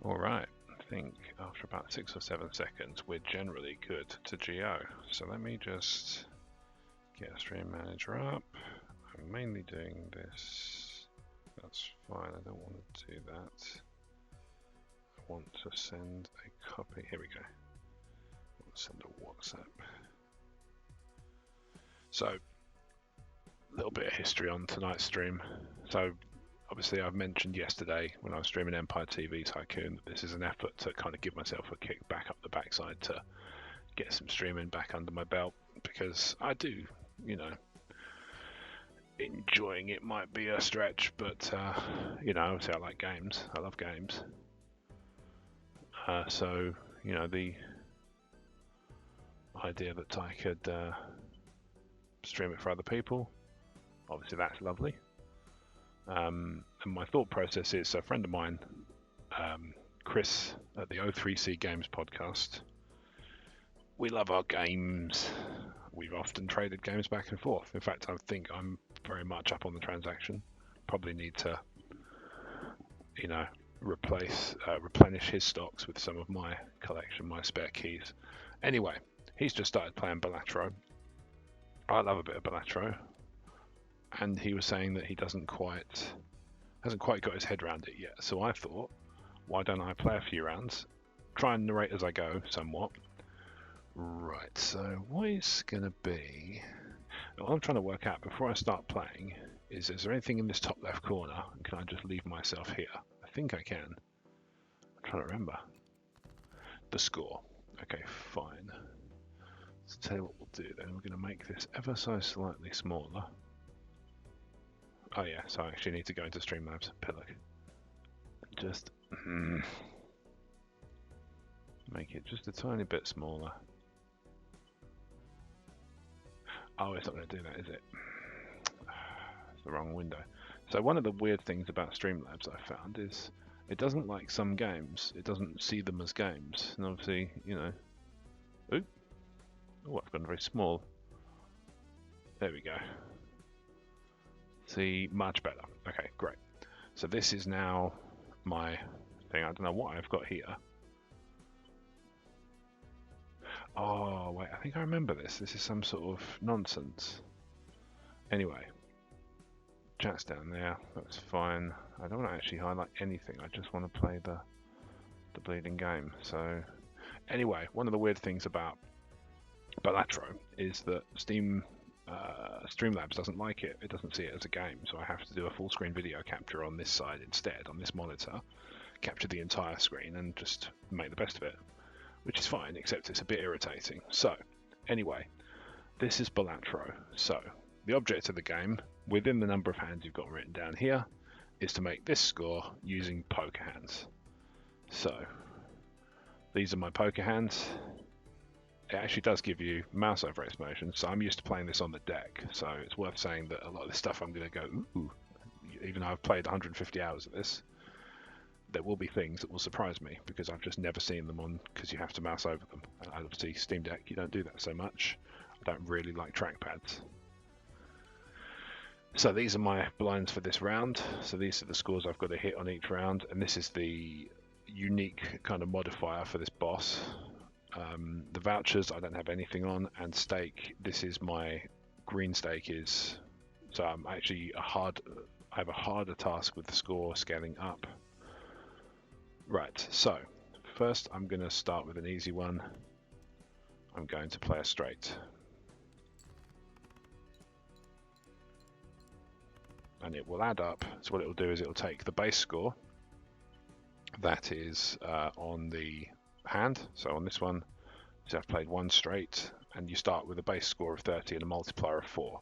Alright, I think after about 6 or 7 seconds we're generally good to GO. So let me just get Stream Manager up. I'm mainly doing this. That's fine, I don't want to do that. I want to send a copy. Here we go. I want to send a WhatsApp. So, a little bit of history on tonight's stream. So, obviously I've mentioned yesterday when I was streaming Empire TV Tycoon that this is an effort to kind of give myself a kick back up the backside to get some streaming back under my belt, because I do, you know, enjoying it might be a stretch, but you know, obviously I like games. I love games. So, you know, the idea that I could stream it for other people, obviously that's lovely. And my thought process is, so a friend of mine, Chris at the O3C Games podcast, we love our games. We've often traded games back and forth. In fact, I think I'm very much up on the transaction. Probably need to, you know, replenish his stocks with some of my collection, my spare keys. Anyway, he's just started playing Balatro. I love a bit of Balatro, and he was saying that he hasn't quite got his head around it yet. So I thought, why don't I play a few rounds, try and narrate as I go somewhat. Right, so what is going to be... What I'm trying to work out before I start playing is there anything in this top left corner? Can I just leave myself here? I think I can. I'm trying to remember. The score. Okay, fine. So tell you what we'll do then. We're going to make this ever so slightly smaller. Oh yeah, so I actually need to go into Streamlabs. Pillock. Just make it just a tiny bit smaller. Oh, it's not going to do that, is it? It's the wrong window. So one of the weird things about Streamlabs I found is it doesn't like some games. It doesn't see them as games. And obviously, you know... Ooh. Oh, I've gone very small. There we go. See, much better. Okay, great. So this is now my thing. I don't know what I've got here. Oh, wait, I think I remember this. This is some sort of nonsense. Anyway, chat's down there. That's fine. I don't want to actually highlight anything. I just want to play the bleeding game. So, anyway, one of the weird things about Balatro is that Streamlabs doesn't like it. It doesn't see it as a game. So I have to do a full screen video capture on this side instead, on this monitor. Capture the entire screen and just make the best of it. Which is fine, except it's a bit irritating. So, anyway, this is Balatro. So, the object of the game, within the number of hands you've got written down here, is to make this score using poker hands. So, these are my poker hands. It actually does give you mouse over X motion, so I'm used to playing this on the deck. So, it's worth saying that a lot of this stuff I'm going to go, ooh, even though I've played 150 hours of this, there will be things that will surprise me because I've just never seen them on, because you have to mouse over them. And obviously Steam Deck, you don't do that so much. I don't really like trackpads. So these are my blinds for this round. So these are the scores I've got to hit on each round, and this is the unique kind of modifier for this boss. The vouchers I don't have anything on, and stake, this is my green stake is, so I'm actually I have a harder task with the score scaling up. Right, so first I'm going to start with an easy one. I'm going to play a straight. And it will add up. So what it will do is it will take the base score that is on the hand. So on this one, so I've played one straight, and you start with a base score of 30 and a multiplier of 4.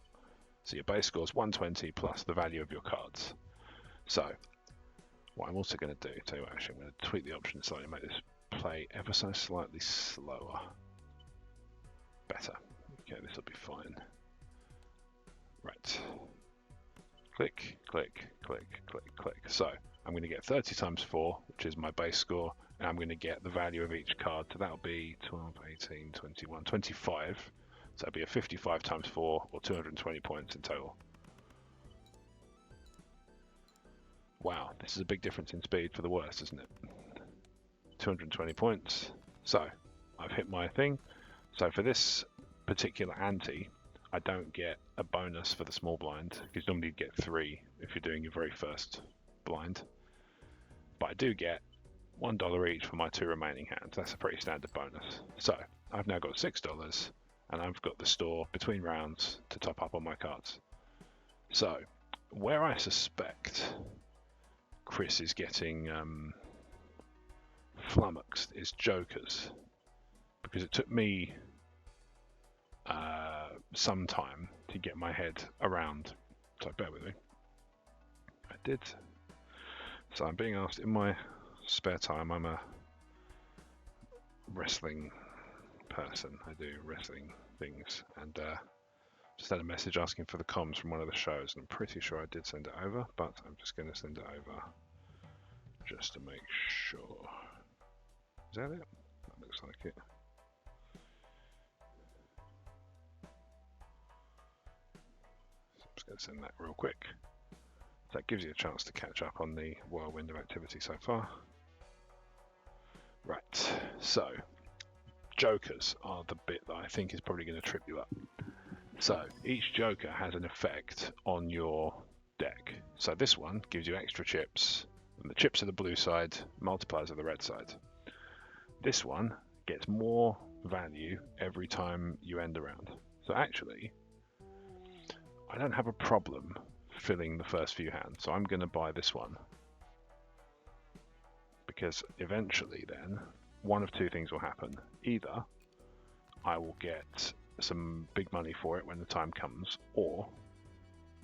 So your base score is 120 plus the value of your cards. So what I'm also going to do, tell you what, actually I'm going to tweak the options slightly, make this play ever so slightly slower. Better. Okay, this will be fine. Right. Click, click, click, click, click. So I'm going to get 30 times 4, which is my base score, and I'm going to get the value of each card. So that'll be 12, 18, 21, 25. So that'll be a 55 times 4, or 220 points in total. Wow, this is a big difference in speed for the worst, isn't it? 220 points. So I've hit my thing. So for this particular ante, I don't get a bonus for the small blind, because normally you get 3 if you're doing your very first blind. But I do get $1 each for my 2 remaining hands. That's a pretty standard bonus. So I've now got $6, and I've got the store between rounds to top up on my cards. So where I suspect Chris is getting flummoxed is jokers, because it took me some time to get my head around. So bear with me. I did. So I'm being asked in my spare time. I'm a wrestling person. I do wrestling things, and just had a message asking for the comms from one of the shows, and I'm pretty sure I did send it over, but I'm just going to send it over just to make sure. Is that it? That looks like it. So I'm just going to send that real quick. That gives you a chance to catch up on the whirlwind of activity so far. Right, so jokers are the bit that I think is probably going to trip you up. So each joker has an effect on your deck. So this one gives you extra chips, and the chips are the blue side, multipliers are the red side. This one gets more value every time you end a round. So actually, I don't have a problem filling the first few hands, so I'm going to buy this one, because eventually then one of 2 things will happen. Either I will get some big money for it when the time comes, or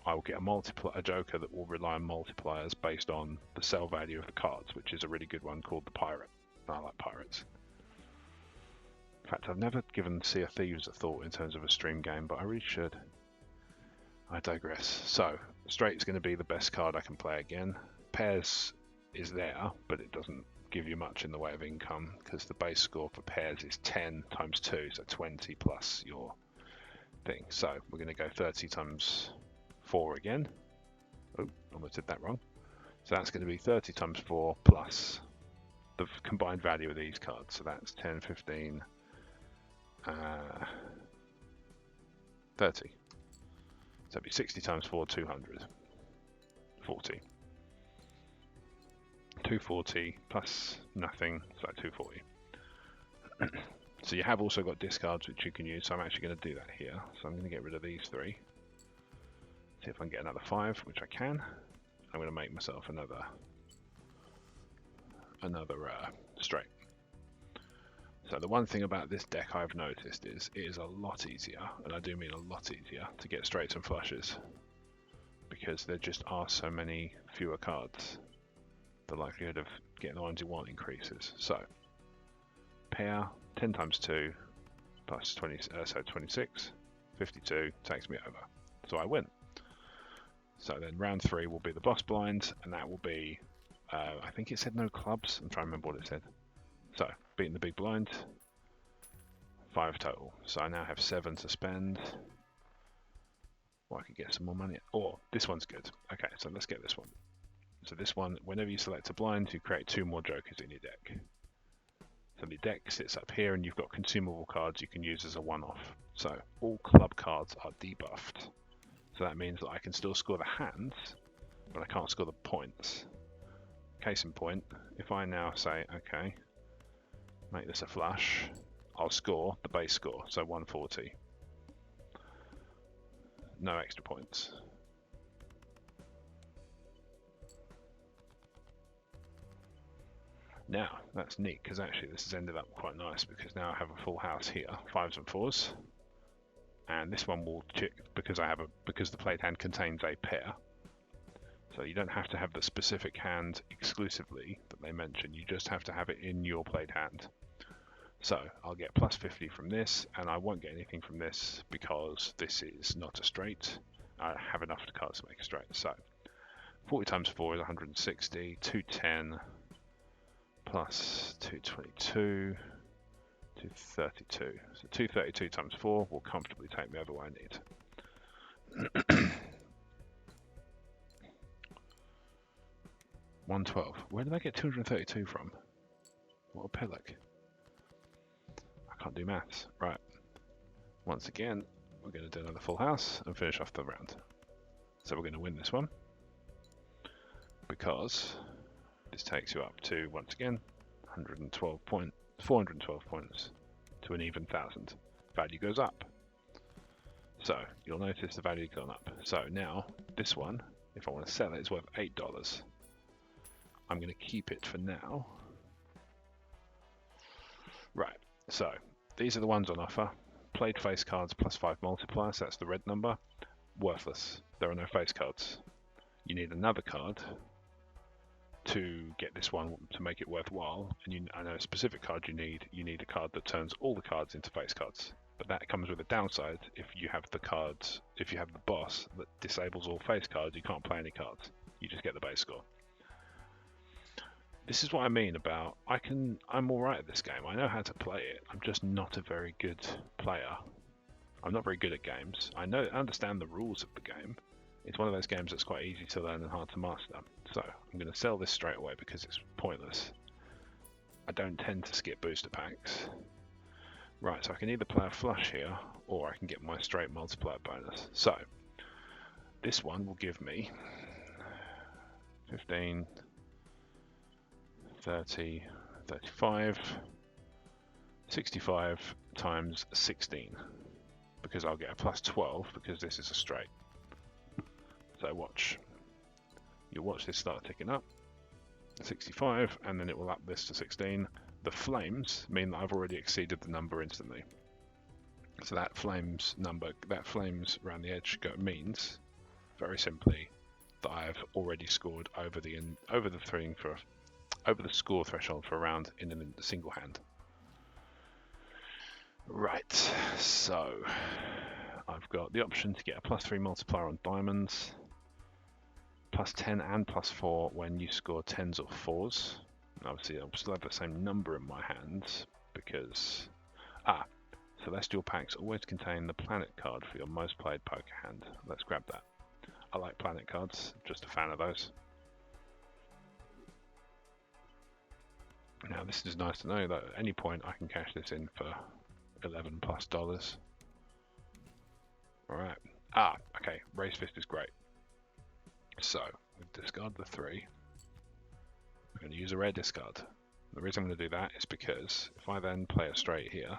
I will get a joker that will rely on multipliers based on the sell value of the cards, which is a really good one called the Pirate. I like pirates. In fact, I've never given Sea of Thieves a thought in terms of a stream game, but I really should. I digress. So straight is going to be the best card I can play again. Pairs is there, but it doesn't give you much in the way of income, because the base score for pairs is 10 times 2, so 20 plus your thing. So we're going to go 30 times 4 again. Oh, almost did that wrong. So that's going to be 30 times 4 plus the combined value of these cards. So that's 10, 15, 30. So it'd be 60 times 4, 200. 40. 240 plus nothing, so 240. So you have also got discards which you can use, so I'm actually going to do that here. So I'm going to get rid of these 3. See if I can get another 5, which I can. I'm going to make myself another straight. So the one thing about this deck I've noticed is it is a lot easier, and I do mean a lot easier, to get straights and flushes, because there just are so many fewer cards. The likelihood of getting the ones you want increases. So pair 10 times 2 plus 20, so 26, 52 takes me over. So I win. So then round 3 will be the boss blind, and that will be, I think it said no clubs. I'm trying to remember what it said. So beating the big blind, 5 total. So I now have 7 to spend. Or I could get some more money. Or this one's good. Okay, so let's get this one. So this one, whenever you select a blind, you create 2 more jokers in your deck. So the deck sits up here, and you've got consumable cards you can use as a one-off. So all club cards are debuffed. So that means that I can still score the hands, but I can't score the points. Case in point, if I now say, okay, make this a flush, I'll score the base score, so 140. No extra points. Now, that's neat, because actually this has ended up quite nice, because now I have a full house here, 5s and 4s. And this one will check, because the played hand contains a pair. So you don't have to have the specific hand exclusively that they mention, you just have to have it in your played hand. So I'll get plus 50 from this, and I won't get anything from this because this is not a straight. I have enough cards to make a straight. So 40 times 4 is 160, 210 plus 222, 232. So 232 times 4 will comfortably take me over what I need. 112. Where did I get 232 from? What a pillock. I can't do maths. Right. Once again, we're going to do another full house and finish off the round. So we're going to win this one because this takes you up to, once again, 412 points to an even 1,000. Value goes up. So you'll notice the value's gone up. So now this one, if I want to sell it, is worth $8. I'm going to keep it for now. Right, so these are the ones on offer. Played face cards plus 5 multipliers, that's the red number. Worthless. There are no face cards. You need another card to get this one to make it worthwhile. And I know a specific card you need. You need a card that turns all the cards into face cards. But that comes with a downside. If you have the cards, if you have the boss that disables all face cards, you can't play any cards. You just get the base score. This is what I mean about I'm alright at this game. I know how to play it. I'm just not a very good player. I'm not very good at games. I understand the rules of the game. It's one of those games that's quite easy to learn and hard to master. So I'm going to sell this straight away because it's pointless. I don't tend to skip booster packs. Right, so I can either play a flush here or I can get my straight multiplier bonus. So this one will give me 15, 30, 35, 65 times 16 because I'll get a plus 12 because this is a straight. So watch. You'll watch this start ticking up. 65 and then it will up this to 16. The flames mean that I've already exceeded the number instantly. So that flames around the edge means very simply that I have already scored over the score threshold for a round in a single hand. Right, so I've got the option to get a plus 3 multiplier on diamonds, plus 10 and plus 4 when you score 10s or 4s. And obviously I'll still have the same number in my hands because celestial packs always contain the planet card for your most played poker hand. Let's grab that. I like planet cards, just a fan of those. Now this is nice to know that at any point I can cash this in for $11+. Alright. Okay, raise fist is great. So, we discard the 3. I'm going to use a rare discard. The reason I'm going to do that is because if I then play a straight here,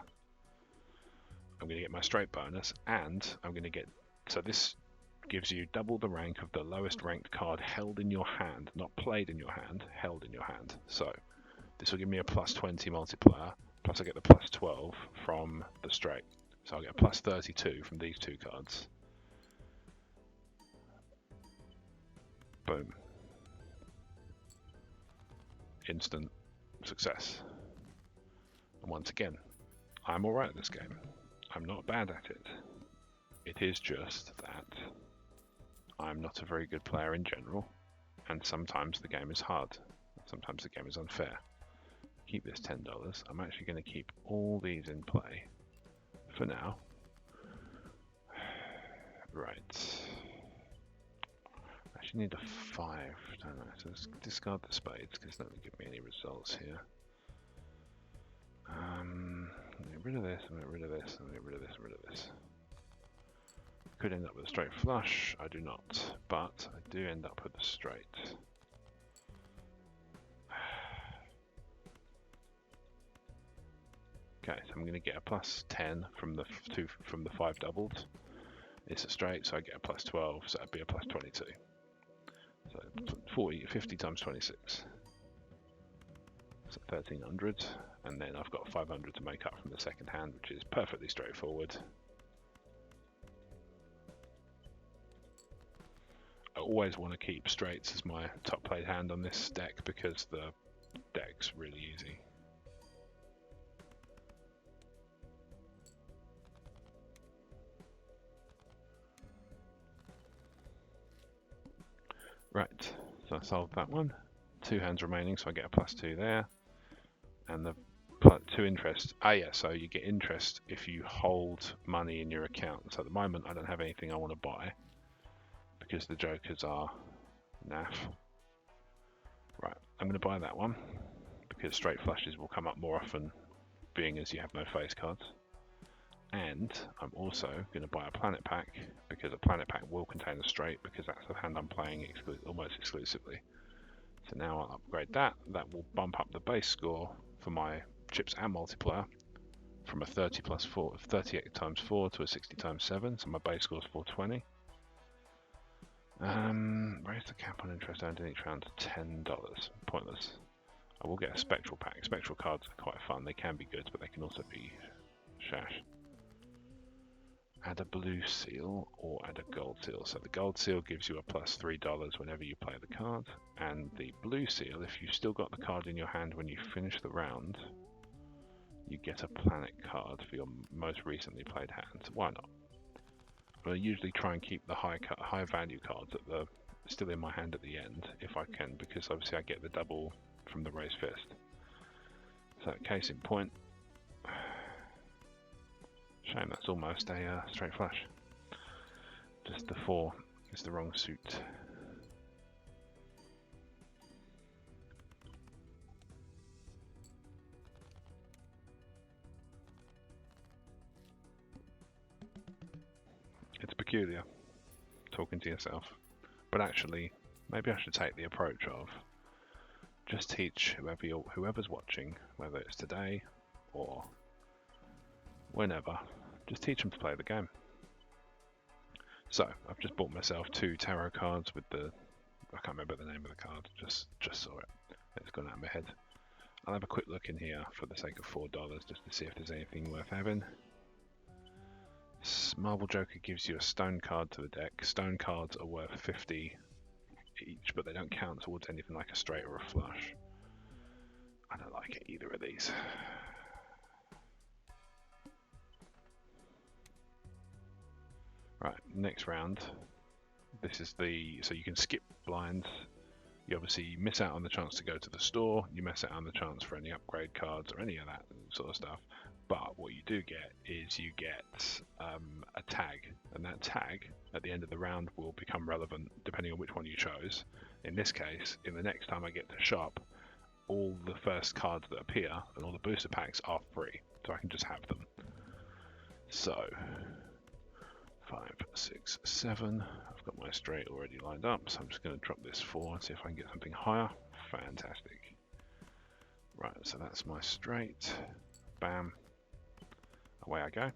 I'm going to get my straight bonus and I'm going to get... So this gives you double the rank of the lowest ranked card held in your hand, not played in your hand, held in your hand. So this will give me a plus 20 multiplier, plus I get the plus 12 from the straight. So I'll get a plus 32 from these two cards. Boom. Instant success. And once again, I'm alright at this game. I'm not bad at it. It is just that I'm not a very good player in general, and sometimes the game is hard. Sometimes the game is unfair. Keep this $10. I'm actually going to keep all these in play for now. Right. I actually need a 5, don't I? So let's discard the spades because that doesn't give me any results here. Get rid of this, and get rid of this, and get rid of this, and rid of this. Could end up with a straight flush. I do not, but I do end up with a straight. Okay, so I'm going to get a plus 10 from the 5 doubled. It's a straight, so I get a plus 12, so that'd be a plus 22. So 50 times 26. So 1300, and then I've got 500 to make up from the second hand, which is perfectly straightforward. I always want to keep straights as my top played hand on this deck because the deck's really easy. Right, so I solved that one. 2 hands remaining, so I get a plus 2 there. And the plus 2 interest. Yeah, so you get interest if you hold money in your account. So at the moment I don't have anything I want to buy because the jokers are naff. Right, I'm going to buy that one because straight flushes will come up more often, being as you have no face cards. And I'm also going to buy a planet pack, because a planet pack will contain a straight, because that's the hand I'm playing almost exclusively. So now I'll upgrade that. That will bump up the base score for my chips and multiplier from a 38 times 4 to a 60 times 7. So my base score is 420. Raise the cap on interest earned in each round to $10. Pointless. I will get a spectral pack. Spectral cards are quite fun. They can be good, but they can also be shash. Add a blue seal or add a gold seal. So the gold seal gives you a plus $3 whenever you play the card, and the blue seal, if you've still got the card in your hand when you finish the round, you get a planet card for your most recently played hand. Why not? I usually try and keep the high value cards still in my hand at the end if I can, because obviously I get the double from the raised fist. So case in point, shame that's almost a straight flush. Just the 4 is the wrong suit. It's peculiar, talking to yourself. But actually, maybe I should take the approach of just teach whoever's watching, whether it's today or whenever, just teach them to play the game. So I've just bought myself 2 tarot cards with I can't remember the name of the card, just saw it. It's gone out of my head. I'll have a quick look in here for the sake of $4 just to see if there's anything worth having. Marble Joker gives you a stone card to the deck. Stone cards are worth 50 each, but they don't count towards anything like a straight or a flush. I don't like either of these. Right, next round. This is so you can skip blinds. You obviously miss out on the chance to go to the store. You miss out on the chance for any upgrade cards or any of that sort of stuff. But what you do get is you get a tag, and that tag at the end of the round will become relevant depending on which one you chose. In this case, in the next time I get to shop, all the first cards that appear and all the booster packs are free, so I can just have them. So 5, 6, 7. I've got my straight already lined up, so I'm just going to drop this 4 and see if I can get something higher. Fantastic. Right, so that's my straight. Bam. Away I go.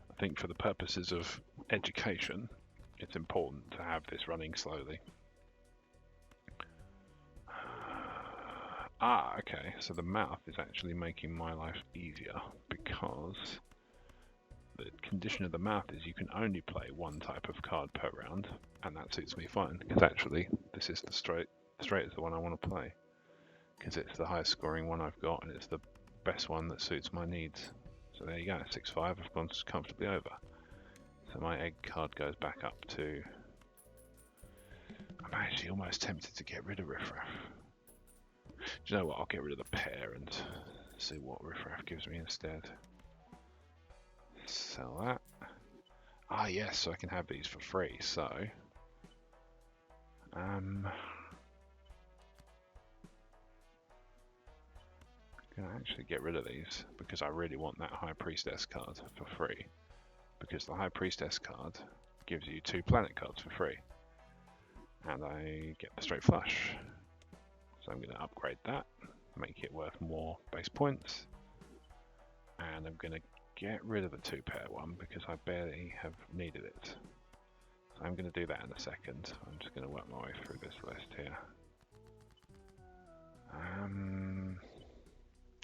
I think for the purposes of education, it's important to have this running slowly. Okay, so the mouth is actually making my life easier, because the condition of the mouth is you can only play one type of card per round, and that suits me fine, because actually this is the straight. The straight is the one I want to play, because it's the highest scoring one I've got, and it's the best one that suits my needs. So there you go, 6-5, I've gone comfortably over. So my egg card goes back up to... I'm actually almost tempted to get rid of Riffraff. Do you know what, I'll get rid of the pair and see what Riffraff gives me instead. Sell that. Ah yes, so I can have these for free, so... I'm gonna actually get rid of these, because I really want that High Priestess card for free. Because the High Priestess card gives you 2 planet cards for free. And I get the straight flush. So I'm going to upgrade that, make it worth more base points. And I'm going to get rid of the 2-pair one, because I barely have needed it. So I'm going to do that in a second. I'm just going to work my way through this list here.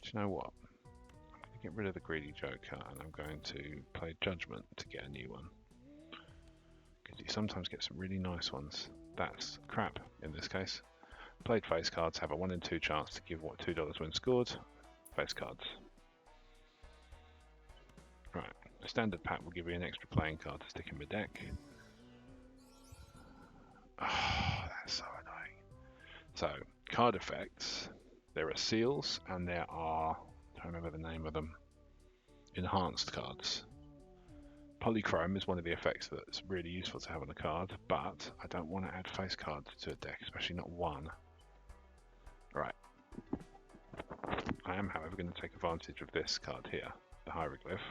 Do you know what? I'm going to get rid of the Greedy Joker, and I'm going to play Judgment to get a new one. Because you sometimes get some really nice ones. That's crap in this case. Played face cards have a 1 in 2 chance to give what $2 when scored. Face cards. Right, a standard pack will give you an extra playing card to stick in the deck. Oh, that's so annoying. So, card effects. There are seals, and there are, I don't remember the name of them, enhanced cards. Polychrome is one of the effects that's really useful to have on a card, but I don't want to add face cards to a deck, especially not one. Right. I am, however, going to take advantage of this card here, the Hieroglyph.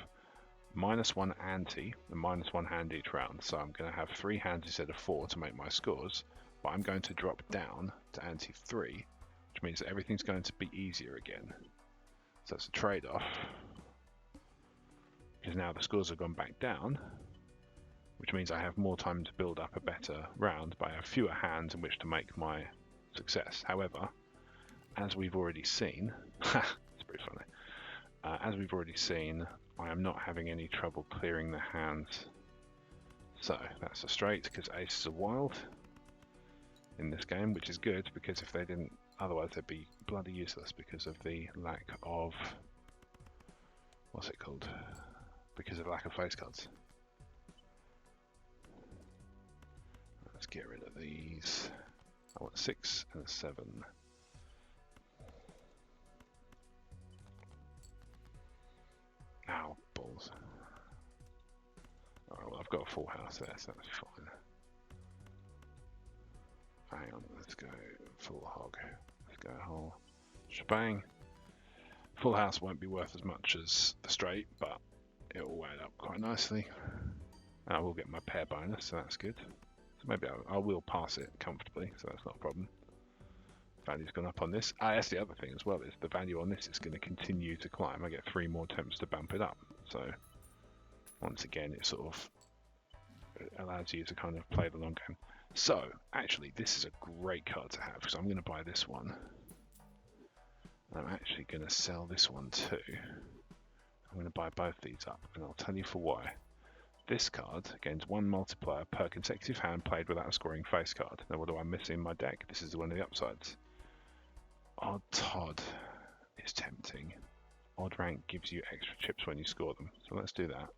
-1 ante and -1 hand each round, so I'm going to have 3 hands instead of 4 to make my scores, but I'm going to drop down to ante 3, which means that everything's going to be easier again. So it's a trade-off, because now the scores have gone back down, which means I have more time to build up a better round, but I have fewer hands in which to make my success. However, as we've already seen, it's pretty funny, as we've already seen, I am not having any trouble clearing the hands. So that's a straight, because aces are wild in this game, which is good, because if they didn't, otherwise they'd be bloody useless because of the lack of, what's it called? Because of lack of face cards. Let's get rid of these. I want 6 and a 7. Ow, balls. Alright, well I've got a full house there, so that's fine. Hang on, let's go full hog. Let's go whole shebang. Full house won't be worth as much as the straight, but it will add up quite nicely. And I will get my pair bonus, so that's good. So maybe I will pass it comfortably, so that's not a problem. Value's gone up on this. That's the other thing as well, is the value on this is going to continue to climb. I get 3 more attempts to bump it up. So once again, it sort of allows you to kind of play the long game. So actually, this is a great card to have, because I'm going to buy this one. And I'm actually going to sell this one too. I'm going to buy both these up, and I'll tell you for why. This card gains 1 multiplier per consecutive hand played without a scoring face card. Now what do I miss in my deck? This is one of the upsides. Odd Todd is tempting. Odd rank gives you extra chips when you score them, so let's do that.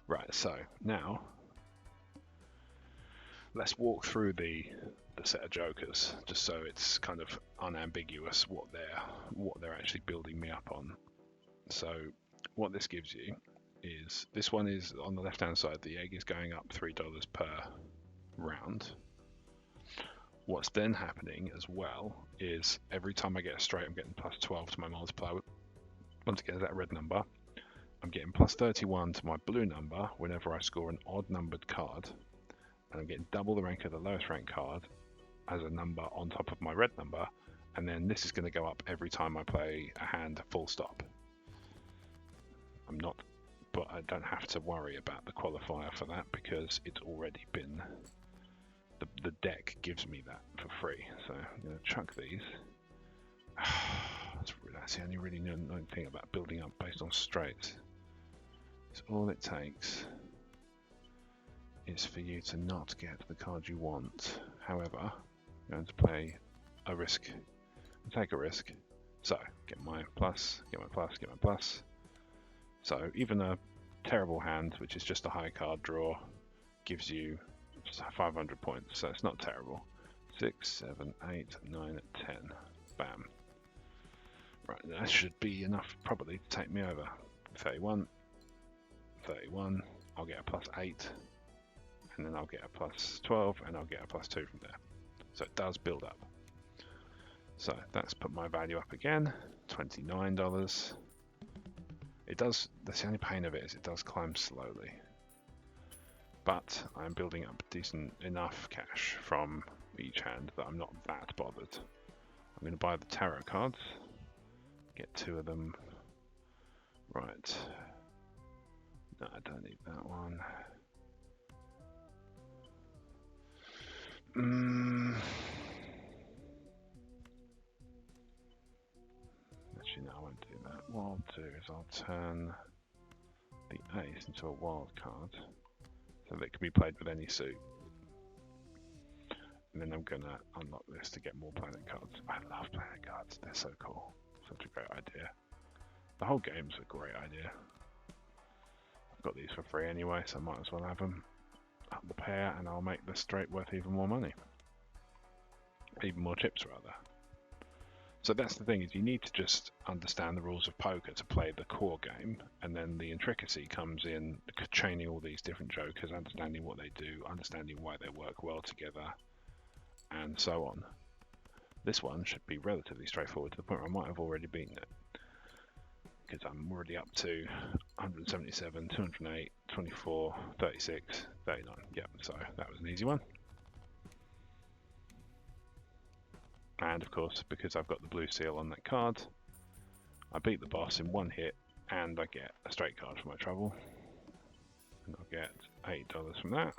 Right, so now let's walk through the set of jokers, just so it's kind of unambiguous what they're actually building me up on. So what this gives you is, this one is on the left hand side, the egg is going up $3 per round. What's then happening as well is every time I get a straight, I'm getting +12 to my multiplier. Once again, that red number. I'm getting +31 to my blue number whenever I score an odd numbered card. And I'm getting double the rank of the lowest ranked card as a number on top of my red number. And then this is going to go up every time I play a hand full stop. But I don't have to worry about the qualifier for that, because it's already been, the deck gives me that for free. So I'm going to chuck these. That's the only really annoying thing about building up based on straights. It's all it takes is for you to not get the card you want. However, I'm going to play a risk, take a risk. So get my plus, get my plus, get my plus. So even a terrible hand, which is just a high card draw, gives you 500 points, so it's not terrible. 6, 7, 8, 9, 10. Bam. Right, that should be enough probably to take me over. 31, 31, I'll get a +8, and then I'll get a +12, and I'll get a +2 from there. So it does build up. So that's put my value up again, $29. It does, that's the only pain of it, is it does climb slowly. But I'm building up decent enough cash from each hand that I'm not that bothered. I'm going to buy the tarot cards, get 2 of them. Right. No, I don't need that one. Actually, no, I won't do that. What I'll do is I'll turn the ace into a wild card, so that it can be played with any suit. And then I'm going to unlock this to get more planet cards. I love planet cards, they're so cool. Such a great idea. The whole game's a great idea. I've got these for free anyway, so I might as well have them. Up the pair, and I'll make the straight worth even more money. Even more chips, rather. So that's the thing, is you need to just understand the rules of poker to play the core game, and then the intricacy comes in chaining all these different jokers, understanding what they do, understanding why they work well together, and so on. This one should be relatively straightforward to the point where I might have already beaten it, because I'm already up to 177, 208, 24, 36, 39. Yep, so that was an easy one. And of course, because I've got the blue seal on that card, I beat the boss in one hit, and I get a straight card for my trouble. And I'll get $8 from that.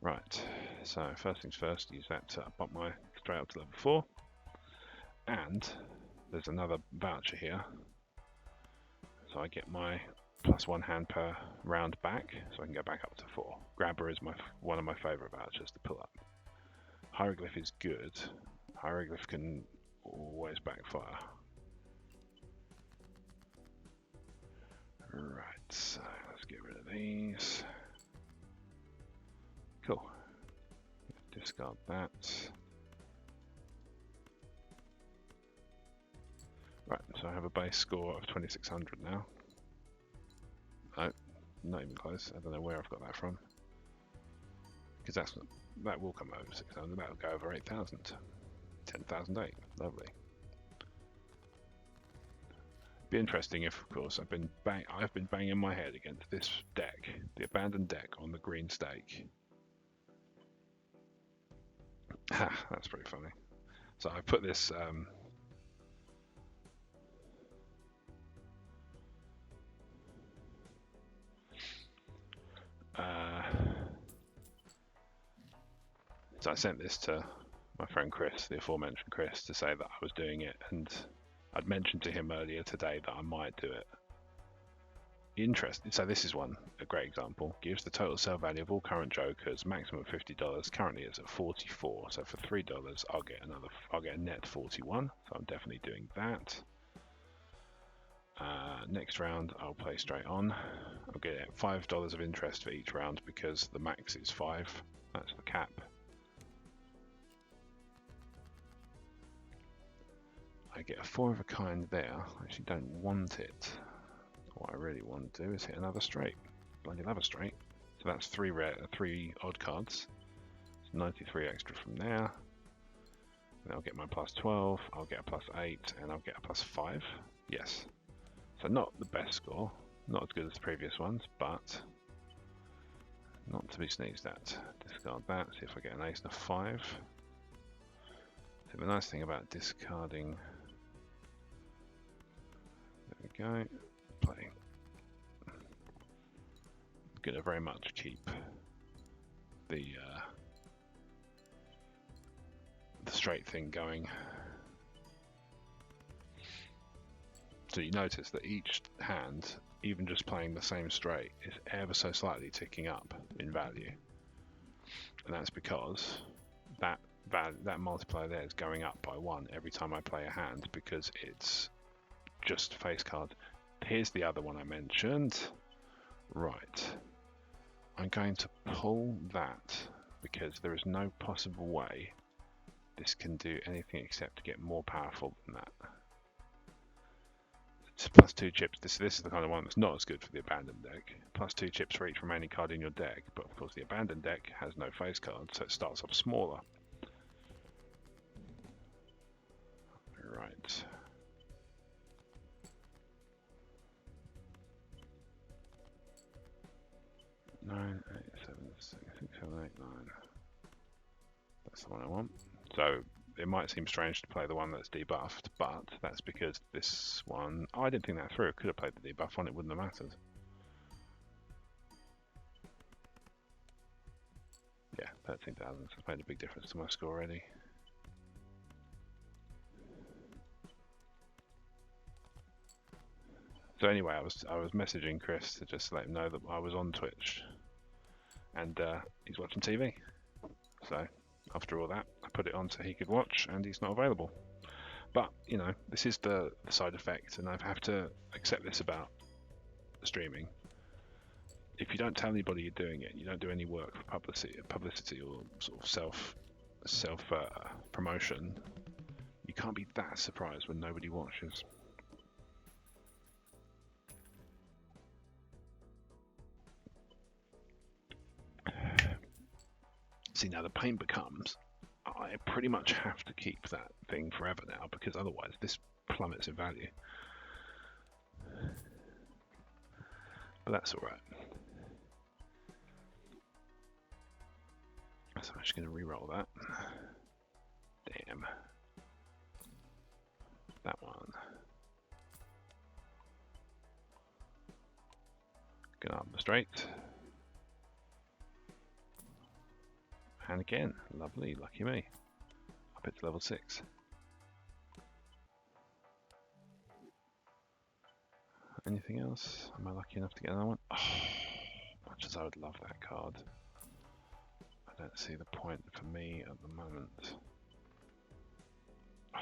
Right, so first things first, use that to bump my straight up to level 4. And there's another voucher here. So I get my +1 hand per round back, so I can go back up to 4. Grabber is one of my favourite vouchers to pull up. Hieroglyph is good. Hieroglyph can always backfire. Right, so let's get rid of these. Cool. Discard that. Right, so I have a base score of 2600 now. No, not even close. I don't know where I've got that from. Because that will come over 600. That'll go over 8,000. 10,008. Lovely. Be interesting if, of course, I've been banging my head against this deck, the abandoned deck on the green stake. Ha, that's pretty funny. So I put this. So I sent this to my friend Chris, the aforementioned Chris, to say that I was doing it, and I'd mentioned to him earlier today that I might do it. Interesting. So this is a great example. Gives the total sale value of all current jokers, maximum $50. Currently it's at 44. So for $3, I'll get a net 41. So I'm definitely doing that. Next round, I'll play straight on. I'll get $5 of interest for each round because the max is 5. That's the cap. I get a 4 of a kind there. I actually don't want it. What I really want to do is hit another straight. Bloody love a straight. So that's 3 odd cards. It's 93 extra from there. Then I'll get my +12, I'll get a +8, and I'll get a +5. Yes. So not the best score. Not as good as the previous ones, but not to be sneezed at. Discard that, see if I get an ace and a 5. So the nice thing about discarding... There we go. Play. Going to very much keep the straight thing going. So you notice that each hand, even just playing the same straight, is ever so slightly ticking up in value, and that's because that multiplier there is going up by 1 every time I play a hand because it's just face card. Here's the other one I mentioned. Right, I'm going to pull that because there is no possible way this can do anything except to get more powerful than that. It's +2 chips. This is the kind of one that's not as good for the abandoned deck. +2 chips for each remaining card in your deck, but of course the abandoned deck has no face cards, so it starts off smaller. Right. Nine, 8, 7, 6, 7, 8, 9. That's the one I want. So it might seem strange to play the one that's debuffed, but that's because this one... Oh, I didn't think that through. I could have played the debuff one, it wouldn't have mattered. Yeah, 13,000. It's made a big difference to my score already. So anyway, I was messaging Chris to just let him know that I was on Twitch, and he's watching TV. So after all that, I put it on so he could watch, and he's not available. But you know, this is the side effect, and I have to accept this about streaming. If you don't tell anybody you're doing it, you don't do any work for publicity or sort of self self-promotion, you can't be that surprised when nobody watches. See, now the pain becomes, I pretty much have to keep that thing forever now, because otherwise this plummets in value. But that's alright. So I'm just going to re-roll that. Damn. That one. Going up the straight. And again, lovely, lucky me. Up it to level 6. Anything else? Am I lucky enough to get another one? Oh, much as I would love that card, I don't see the point for me at the moment. Oh.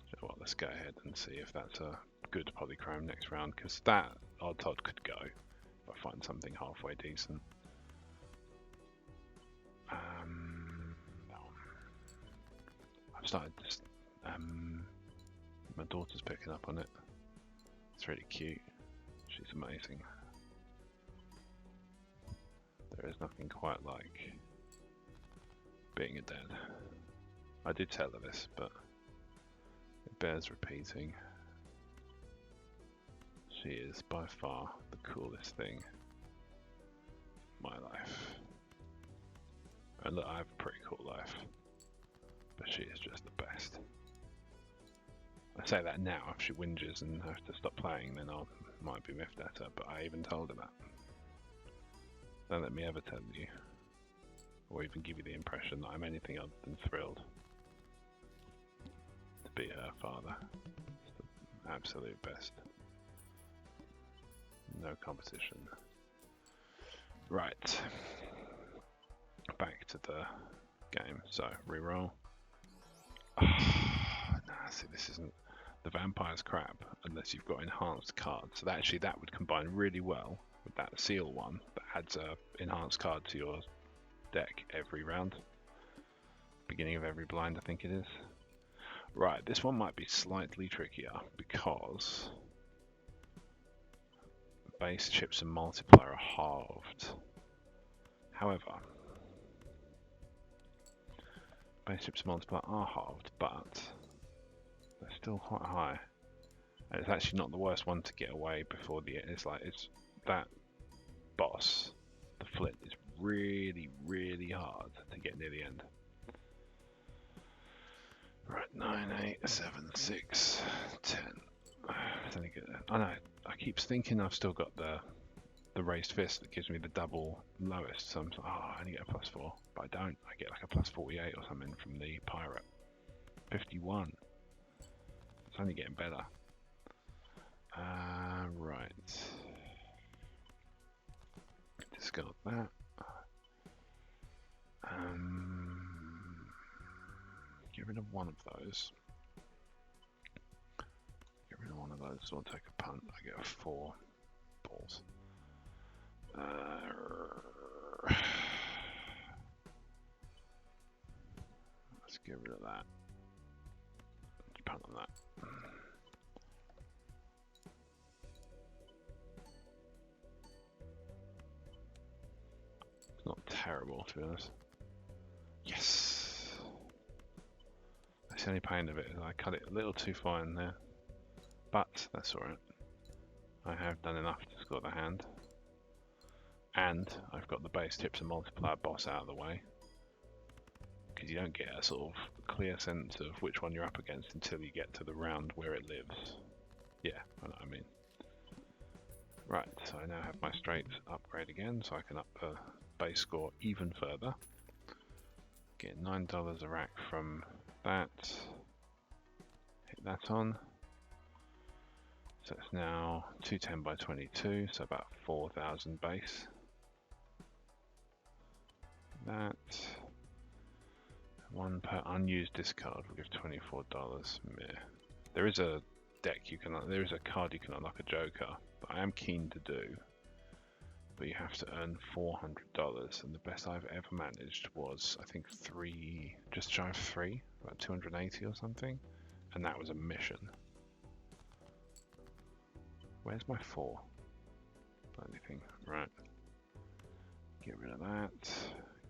So what, let's go ahead and see if that's a good polychrome next round, because that odd Todd could go if I find something halfway decent. I've started just, my daughter's picking up on it. It's really cute. She's amazing. There is nothing quite like being a dad. I did tell her this, but it bears repeating. She is by far the coolest thing in my life. And look, I have a pretty cool life, but she is just the best. I say that now. If she whinges and has to stop playing, then I might be miffed at her, but I even told her that. Don't let me ever tell you, or even give you the impression that I'm anything other than thrilled to be her father. It's the absolute best. No competition. Right. Back to the game. So, reroll. Nah, see, this isn't... The vampire's crap unless you've got enhanced cards. So that would combine really well with that seal one that adds a enhanced card to your deck every round. Beginning of every blind, I think it is. Right, this one might be slightly trickier because base chips and multiplier are halved. However, base chips and multiplier are halved, but they're still quite high. And it's actually not the worst one to get away before the end. It's that boss, the flint, is really, really hard to get near the end. Right, 9, 8, 7, 6, 10. I know, I keep thinking I've still got the raised fist that gives me the double lowest. So I'm like, oh, I only get a +4, but I don't. I get like a +48 or something from the pirate. 51. It's only getting better. Right. Discard that. Get rid of one of those. Get rid of one of those, so I'll take a punt. I get a 4 balls. Let's get rid of that. Punt on that. It's not terrible, to be honest. Yes! That's the only pain of it, is I cut it a little too fine there. But that's alright. I have done enough to score the hand. And I've got the base tips and multiplier boss out of the way. Because you don't get a sort of clear sense of which one you're up against until you get to the round where it lives. Yeah, I know what I mean. Right, so I now have my straight upgrade again, so I can up the base score even further. Get $9 a rack from that. Hit that on. So it's now 210 by 22, so about 4,000 base. That. One per unused discard will give $24. Meh. There is a deck you can, there is a card you can unlock a Joker, but I am keen to do but you have to earn $400, and the best I've ever managed was, I think, just shy of three, about 280 or something, and that was a mission. Where's my 4? Anything? Right. Get rid of that.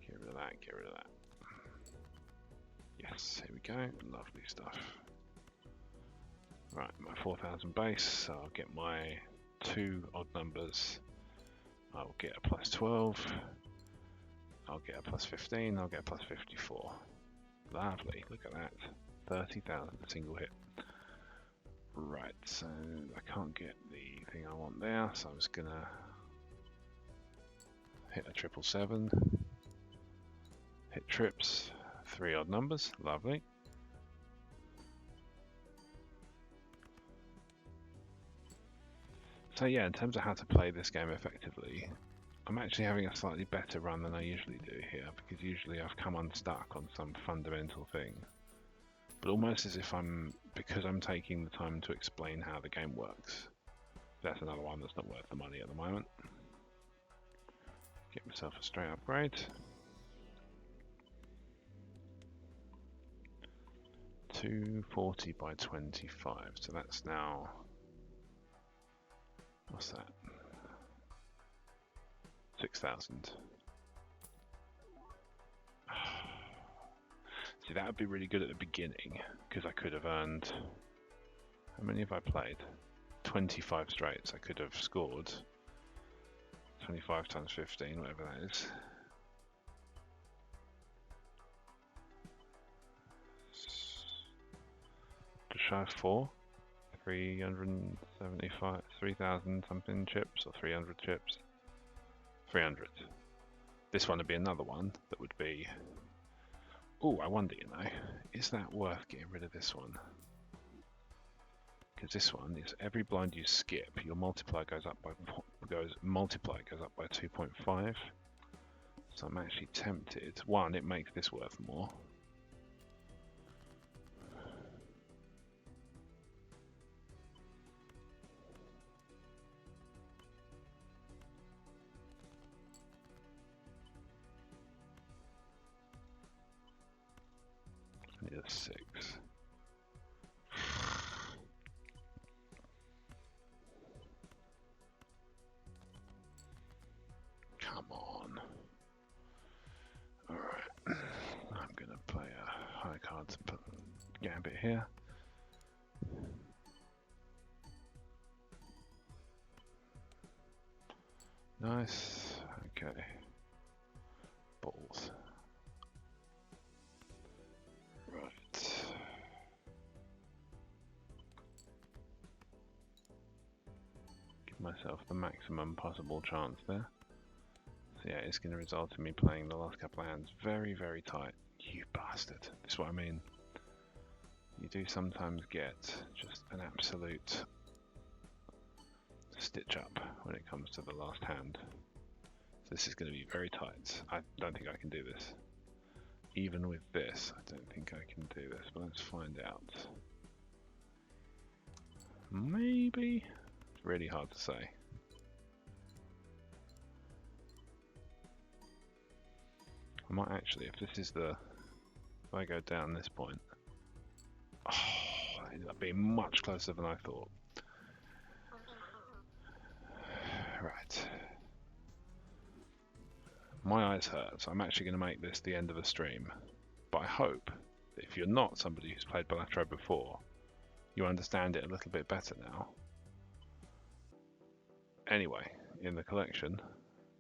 Get rid of that. Get rid of that. Yes, here we go. Lovely stuff. Right, my 4,000 base, so I'll get my 2 odd numbers. I'll get a plus 12. I'll get a plus 15. I'll get a plus 54. Lovely, look at that. 30,000 single hit. Right, so I can't get the thing I want there, so I'm just gonna hit a 777. Hit trips, 3 odd numbers, lovely. So yeah, in terms of how to play this game effectively, I'm actually having a slightly better run than I usually do here, because usually I've come unstuck on some fundamental thing. But almost as if because I'm taking the time to explain how the game works. That's another one that's not worth the money at the moment. Get myself a straight upgrade. 240 by 25, so that's now, what's that? 6,000. See, that would be really good at the beginning, because I could have earned, how many have I played? 25 straights. I could have scored 25 times 15, whatever that is. Just shy of 4. 375, 3,000 something chips, or 300 chips. 300. This one would be another one that would be... Oh, I wonder, is that worth getting rid of this one? Because this one is every blind you skip, your multiplier goes up by 2.5. So I'm actually tempted. One, it makes this worth more. I need a 6. Come on. Alright. I'm going to play a high card to put Gambit here. Nice. Okay. Balls. Right. Give myself the maximum possible chance there. So yeah, it's going to result in me playing the last couple of hands very, very tight. You bastard. This is what I mean. You do sometimes get just an absolute stitch up when it comes to the last hand. So this is going to be very tight. I don't think I can do this. Even with this, I don't think I can do this, but let's find out. Maybe? It's really hard to say. I might actually, if this is the, if I go down this point, oh, that ended up being much closer than I thought. Right. My eyes hurt, so I'm actually going to make this the end of the stream. But I hope that if you're not somebody who's played Balatro before, you understand it a little bit better now. Anyway, in the collection,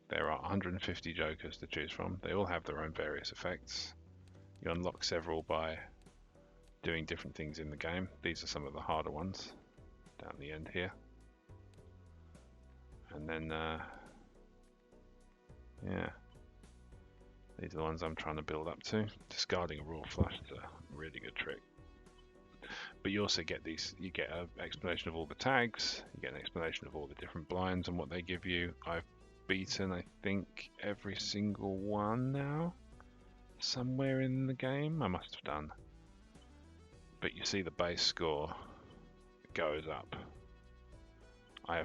there are 150 jokers to choose from. They all have their own various effects. You unlock several by doing different things in the game. These are some of the harder ones down the end here. And then, yeah, these are the ones I'm trying to build up to. Discarding a raw flush is a really good trick. But you also get these, you get an explanation of all the tags, you get an explanation of all the different blinds and what they give you. I've beaten, I think, every single one now, somewhere in the game. I must have done. But you see the base score goes up. I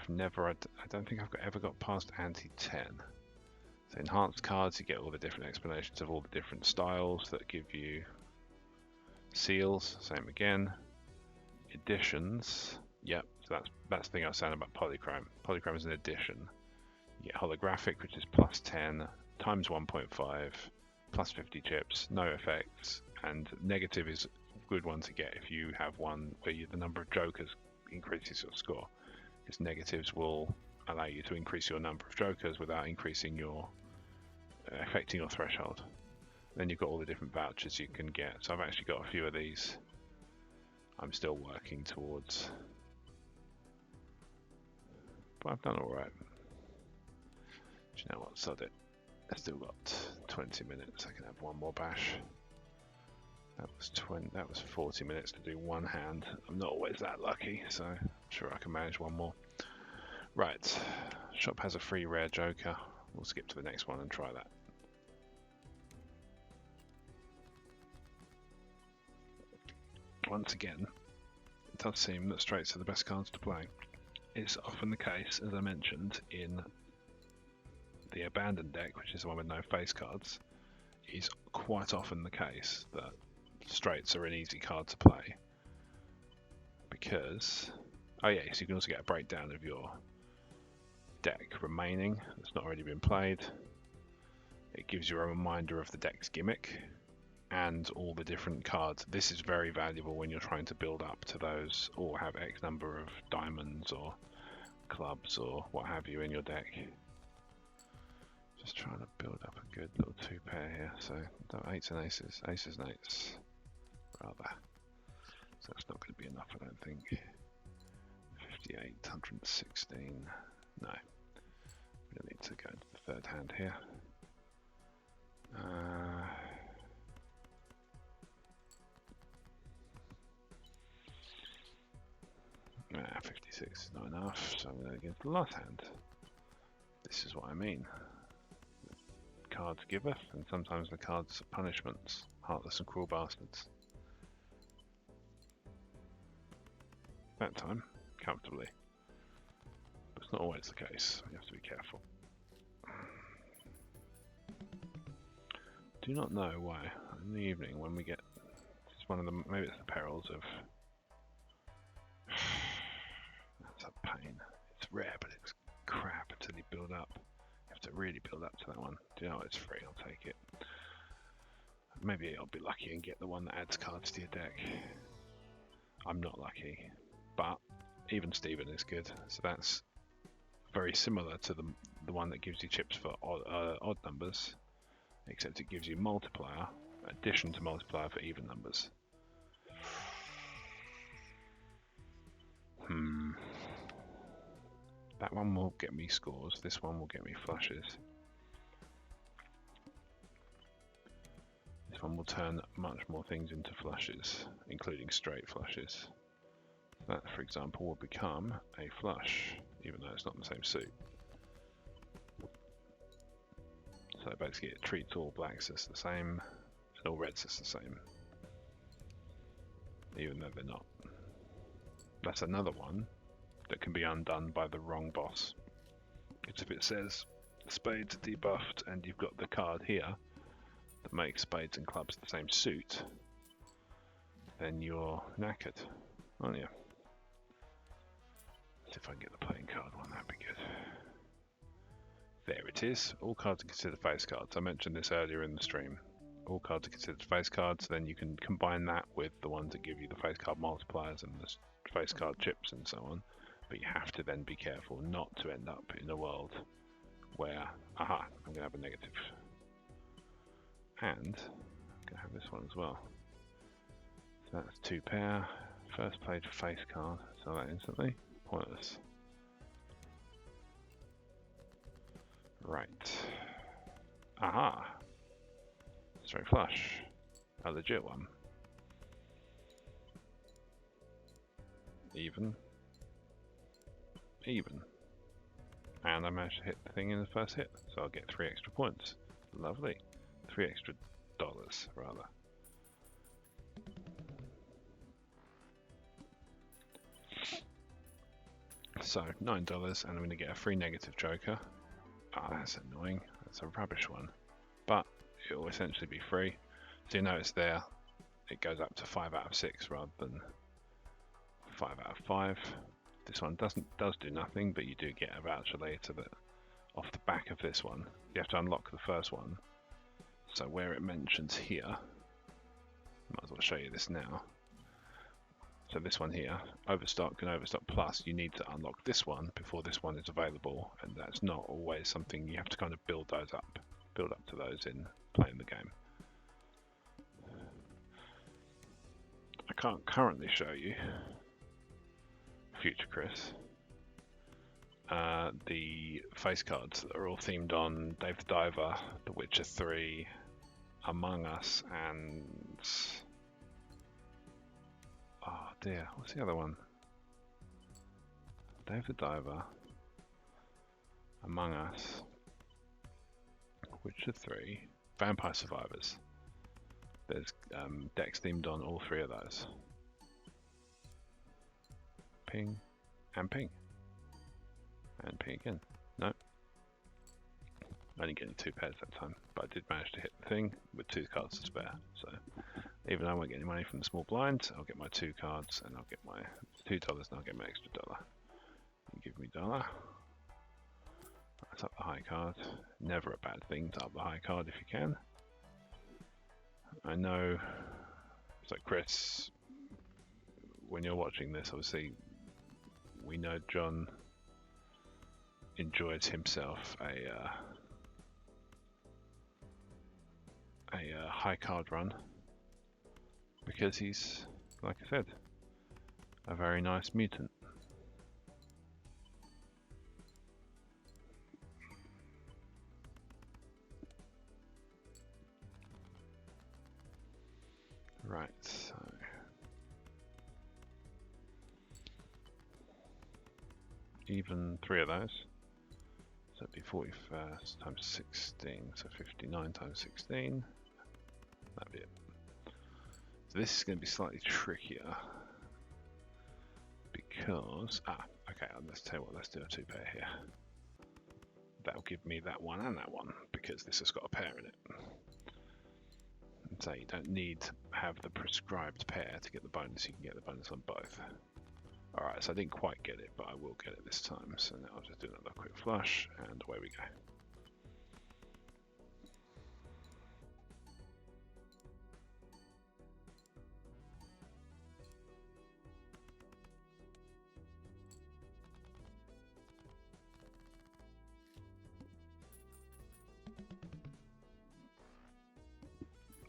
don't think I've ever got past anti-10. So enhanced cards, you get all the different explanations of all the different styles that give you seals. Same again. Editions. Yep. So that's the thing I was saying about polychrome. Polychrome is an addition. You get holographic, which is plus 10 times 1.5, plus 50 chips, no effects, and negative is a good one to get if you have one where the number of jokers increases your score. Because negatives will allow you to increase your number of jokers without increasing your affecting your threshold. Then you've got all the different vouchers you can get. So I've actually got a few of these. I'm still working towards, but I've done all right. Do you know what? Sod it. I've still got 20 minutes. I can have one more bash. That was 40 minutes to do one hand. I'm not always that lucky, so I'm sure I can manage one more. Right, shop has a free rare joker. We'll skip to the next one and try that. Once again, it does seem that straights are the best cards to play. It's often the case, as I mentioned, in the abandoned deck, which is the one with no face cards, is quite often the case that straights are an easy card to play. Because, oh yeah, so you can also get a breakdown of your deck remaining that's not already been played. It gives you a reminder of the deck's gimmick and all the different cards. This is very valuable when you're trying to build up to those or have X number of diamonds or clubs or what have you in your deck. Just trying to build up a good little two pair here. So eights and aces, aces and eights rather. So that's not going to be enough, I don't think. 58, 116. No. We don't need to go into the third hand here. 56 is not enough, so I'm going to go to the last hand. This is what I mean. The cards giveth, and sometimes the cards are punishments. Heartless and cruel bastards. That time, comfortably. But it's not always the case. You have to be careful. Do not know why in the evening when we get, it's one of the, maybe it's the perils of, that's a pain. It's rare, but it's crap until you build up. You have to really build up to that one. Do you know what? It's free, I'll take it. Maybe I'll be lucky and get the one that adds cards to your deck. I'm not lucky, but even Steven is good. So that's very similar to the one that gives you chips for odd numbers, except it gives you multiplier, addition to multiplier for even numbers. That one will get me scores, this one will get me flushes. This one will turn much more things into flushes, including straight flushes. That, for example, will become a flush, even though it's not in the same suit. So basically it treats all blacks as the same, and all reds as the same. Even though they're not. That's another one that can be undone by the wrong boss. Because if it says spades are debuffed and you've got the card here that makes spades and clubs the same suit, then you're knackered, aren't you? See if I can get the playing card one, that'd be good. There it is. All cards are considered face cards. I mentioned this earlier in the stream. All cards are considered face cards, then you can combine that with the ones that give you the face card multipliers and the face card chips and so on. But you have to then be careful not to end up in a world where, aha, I'm going to have a negative. And I'm going to have this one as well. So that's two pair. First played face card, so that instantly. Pointless. Right. Aha! Straight flush. A legit one. Even. Even. And I managed to hit the thing in the first hit, so I'll get 3 extra points. Lovely. 3 extra dollars, rather. So $9, and I'm going to get a free negative joker. Ah, that's annoying. That's a rubbish one. But it will essentially be free. So you know it's there. It goes up to 5 out of 6 rather than 5 out of 5. This one does do nothing, but you do get a voucher later that off the back of this one. You have to unlock the first one. So where it mentions here, might as well show you this now. So this one here, Overstock and Overstock Plus, you need to unlock this one before this one is available, and that's not always something you have to kind of build up to those in playing the game. I can't currently show you, future Chris, the face cards that are all themed on Dave the Diver, The Witcher 3, Among Us, and oh dear, what's the other one? Dave the Diver, Among Us, Witcher 3, Vampire Survivors. There's decks themed on all 3 of those. Ping, and ping. And ping again. No. Only getting 2 pairs that time, but I did manage to hit the thing with 2 cards to spare. So even though I won't get any money from the small blind, I'll get my 2 cards and I'll get my $2 and I'll get my extra $1. You give me $1. That's up the high card. Never a bad thing to up the high card if you can. I know, so Chris, when you're watching this, obviously we know John enjoys himself a high card run because he's, like I said, a very nice mutant. Right, so even 3 of those. So it'd be 41st times 16, so 59 times 16. That'd be it. So this is going to be slightly trickier because okay. Let's tell you what. Let's do a 2 pair here. That'll give me that one and that one because this has got a pair in it. And so you don't need to have the prescribed pair to get the bonus. You can get the bonus on both. Alright, so I didn't quite get it, but I will get it this time. So now I'll just do another quick flush, and away we go.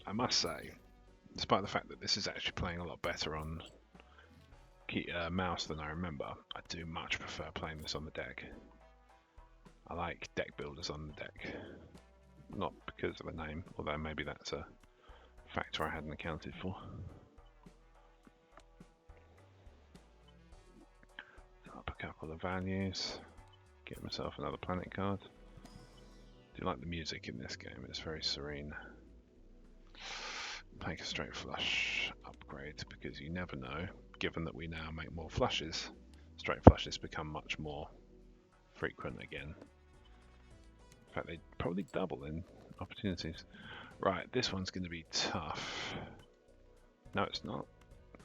I must say, despite the fact that this is actually playing a lot better on mouse than I remember, I do much prefer playing this on the deck. I like deck builders on the deck. Not because of the name, although maybe that's a factor I hadn't accounted for. Up a couple of values, get myself another planet card. Do you like the music in this game? It's very serene. Take a straight flush upgrade because you never know, given that we now make more flushes, straight flushes become much more frequent again. In fact, they probably double in opportunities. Right, this one's going to be tough. No, it's not.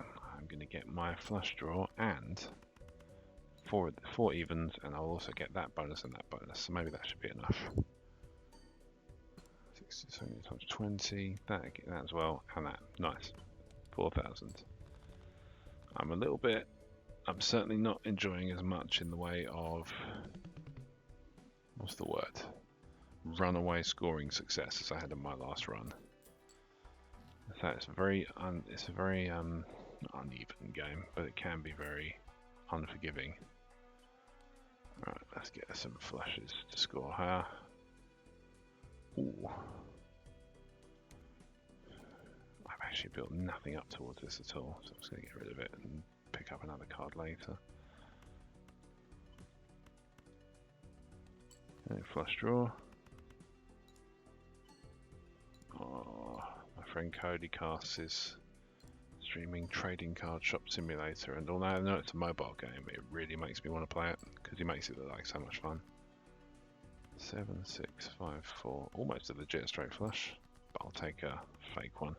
I'm going to get my flush draw and 4 evens, and I'll also get that bonus and that bonus, so maybe that should be enough. 60 times 20, that as well, and that. Nice. 4,000. I'm certainly not enjoying as much in the way of, what's the word? Runaway scoring success as I had in my last run. So it's a very uneven game, but it can be very unforgiving. Right, let's get some flushes to score higher. Ooh. I've actually built nothing up towards this at all, so I'm just going to get rid of it and pick up another card later. Okay, flush draw. Oh, my friend Cody casts his streaming trading card shop simulator, and although I know it's a mobile game, it really makes me want to play it because he makes it look like so much fun. 7654, almost a legit straight flush, but I'll take a fake one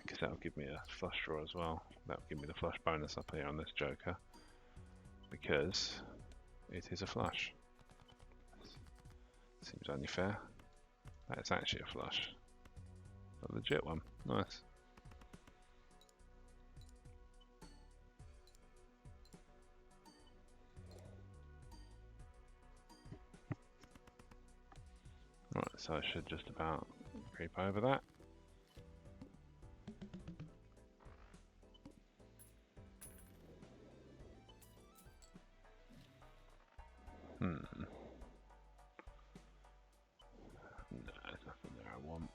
because that'll give me a flush draw as well. That'll give me the flush bonus up here on this joker because it is a flush. Seems only fair. That's actually a flush. A legit one. Nice. Right, so I should just about creep over that. No, there's nothing there I want.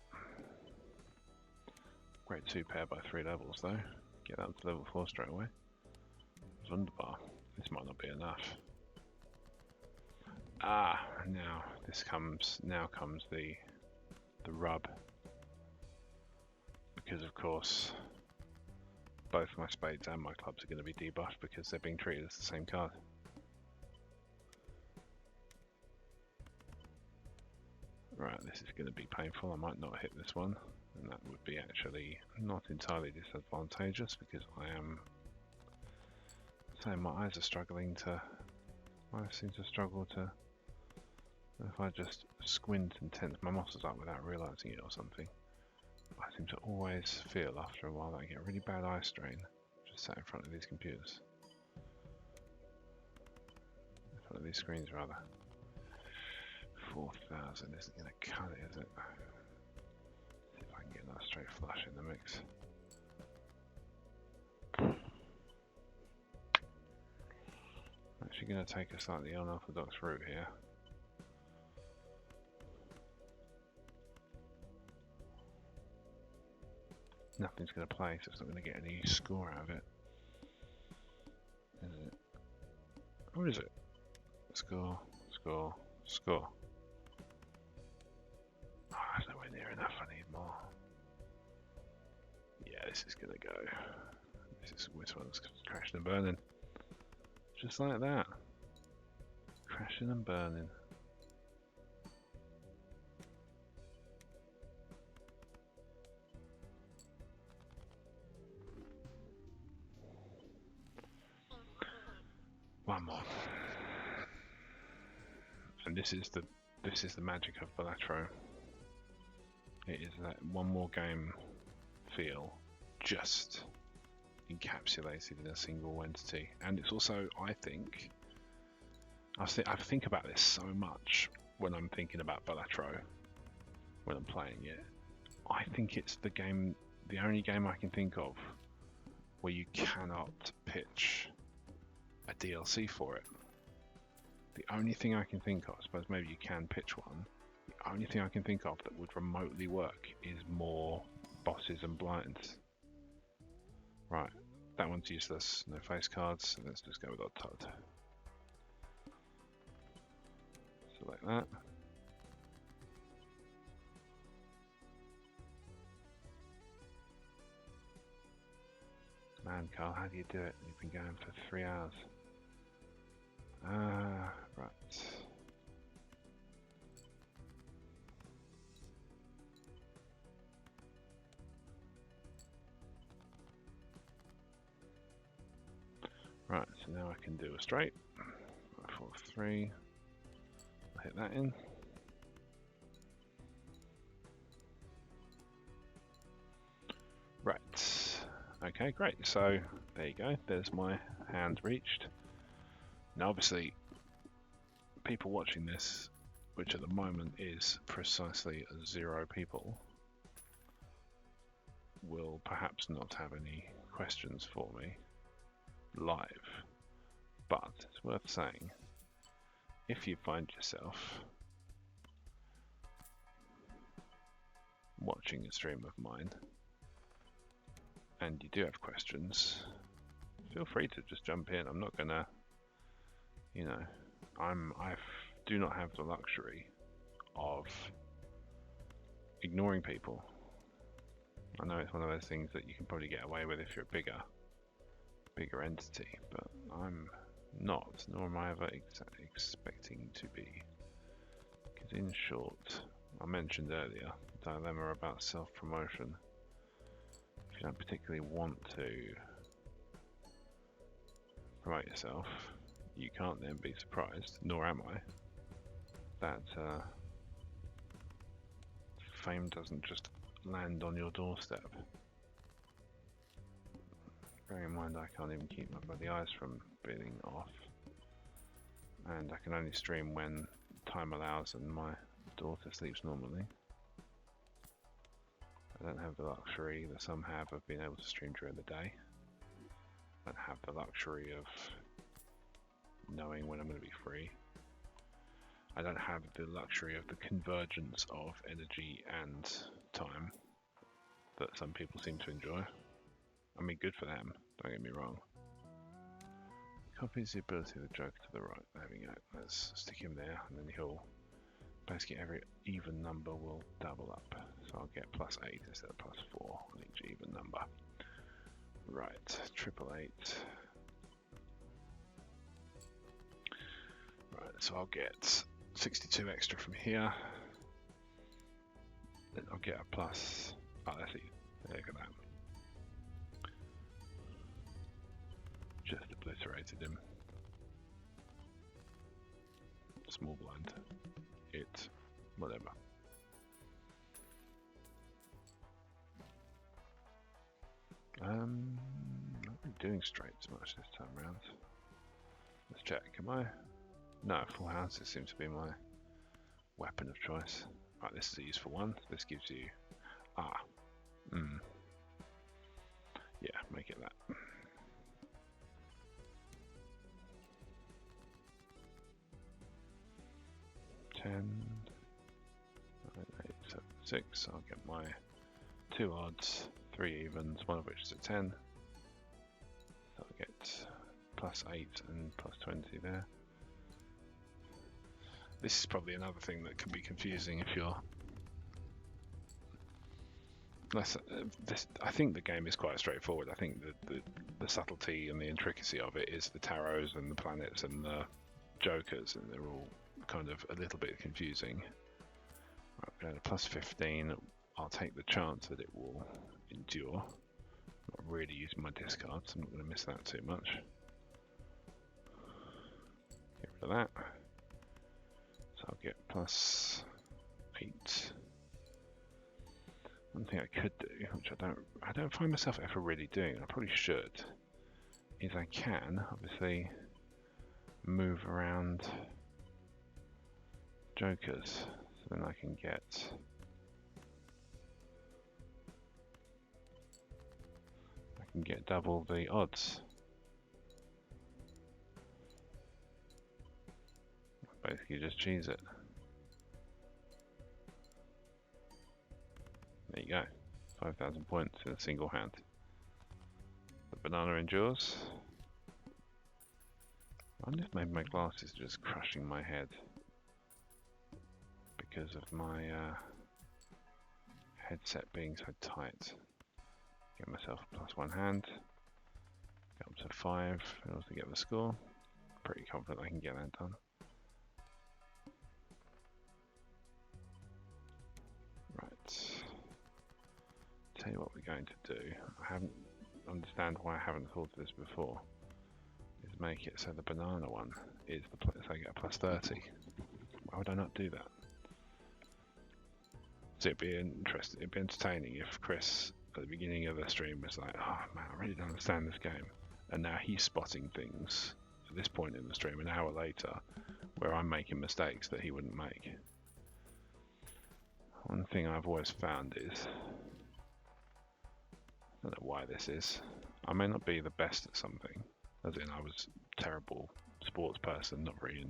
Great 2 pair by 3 levels though. Get that up to level 4 straight away. Wunderbar. This might not be enough. Ah, now comes the rub. Because of course both my spades and my clubs are going to be debuffed because they're being treated as the same card. Right, this is going to be painful. I might not hit this one, and that would be actually not entirely disadvantageous because I am saying my eyes are struggling to. I seem to struggle to. If I just squint and tense my muscles up without realizing it or something, I seem to always feel after a while that I get really bad eye strain just sat in front of these computers. In front of these screens, rather. 4,000 isn't going to cut it, is it? See if I can get that straight flush in the mix. Actually going to take a slightly unorthodox route here. Nothing's going to play, so it's not going to get any score out of it. Is it? Or is it? Score, score, score. Oh, that's nowhere near enough, I need more. Yeah, this is going to go. This one's crashing and burning. Just like that. Crashing and burning. One more. And this is the magic of Balatro. It is that one more game feel just encapsulated in a single entity. And it's also, I think I think about this so much when I'm thinking about Balatro, when I'm playing it. I think it's the only game I can think of where you cannot pitch a DLC for it. The only thing I can think of, I suppose maybe you can pitch one, the only thing I can think of that would remotely work is more bosses and blinds. Right, that one's useless, no face cards, so let's just go with Odd Todd. Select that. Man, Carl, how do you do it? You've been going for 3 hours. Right. Right, so now I can do a straight. 4, 3. I'll hit that in. Right. Okay, great. So there you go. There's my hand reached. Now, obviously, people watching this, which at the moment is precisely 0 people, will perhaps not have any questions for me live. But it's worth saying, if you find yourself watching a stream of mine and you do have questions, feel free to just jump in. I'm not gonna, you know, I do not have the luxury of ignoring people. I know it's one of those things that you can probably get away with if you're a bigger entity, but I'm not, nor am I ever expecting to be. Because in short, I mentioned earlier, the dilemma about self-promotion. If you don't particularly want to promote yourself, you can't then be surprised, nor am I, that fame doesn't just land on your doorstep. Bearing in mind I can't even keep my bloody eyes from being off, and I can only stream when time allows and my daughter sleeps normally. I don't have the luxury that some have of being able to stream during the day. I don't have the luxury of knowing when I'm going to be free. I don't have the luxury of the convergence of energy and time that some people seem to enjoy. I mean, good for them, don't get me wrong. Copies the ability of the Joker to the right. There we go. Let's stick him there, and then he'll basically every even number will double up. So I'll get +8 instead of +4 on each even number. Right, 888. Right, so I'll get 62 extra from here. Then I'll get a plus. Oh, let's see. Look at that. Just obliterated him. Small blind. Whatever. I'm not really doing straights much this time round. Let's check. Am I? No, full houses seems to be my weapon of choice. Right, this is a useful one. This gives you yeah, make it that. 10, 9, 8, 7, 6. I'll get my 2 odds, 3 evens, one of which is a 10. So I'll get +8 and +20 there. This is probably another thing that can be confusing if you're I think the game is quite straightforward. I think the subtlety and the intricacy of it is the tarots and the planets and the jokers, and they're all kind of a little bit confusing. Right, going to +15. I'll take the chance that it will endure. Not really using my discards. I'm not going to miss that too much. Get rid of that. So I'll get +8. One thing I could do, which I don't find myself ever really doing, and I probably should, is I can obviously move around jokers, so then I can get double the odds. Basically just cheese it. There you go, 5,000 points in a single hand. The banana endures. I wonder if maybe my glasses are just crushing my head because of my headset being so tight. Get myself a +1 hand, get up to 5 in order to get the score. Pretty confident I can get that done. Right. Tell you what we're going to do. I haven't understand why I haven't thought of this before. Is make it so the banana one is the place I get a +30. Why would I not do that? So it'd be interesting. It'd be entertaining if Chris at the beginning of the stream was like, "Oh man, I really don't understand this game," and now he's spotting things at this point in the stream, an hour later, where I'm making mistakes that he wouldn't make. One thing I've always found is, I don't know why this is, I may not be the best at something, as in I was a terrible sports person, not very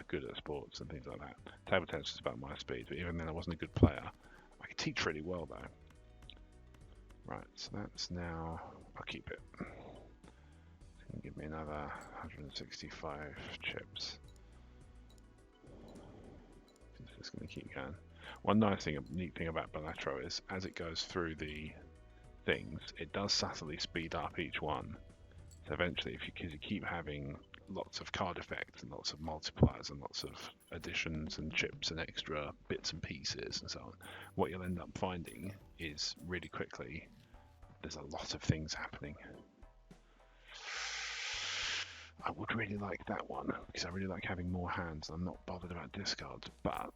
good at sports and things like that. Table tennis was about my speed, but even then I wasn't a good player. I could teach really well though. Right, so that's now, I'll keep it. It's going to give me another 165 chips. It's just going to keep going. One neat thing about Balatro is as it goes through the things, it does subtly speed up each one. So eventually, because you keep having lots of card effects and lots of multipliers and lots of additions and chips and extra bits and pieces and so on, what you'll end up finding is really quickly there's a lot of things happening. I would really like that one because I really like having more hands. I'm not bothered about discards, but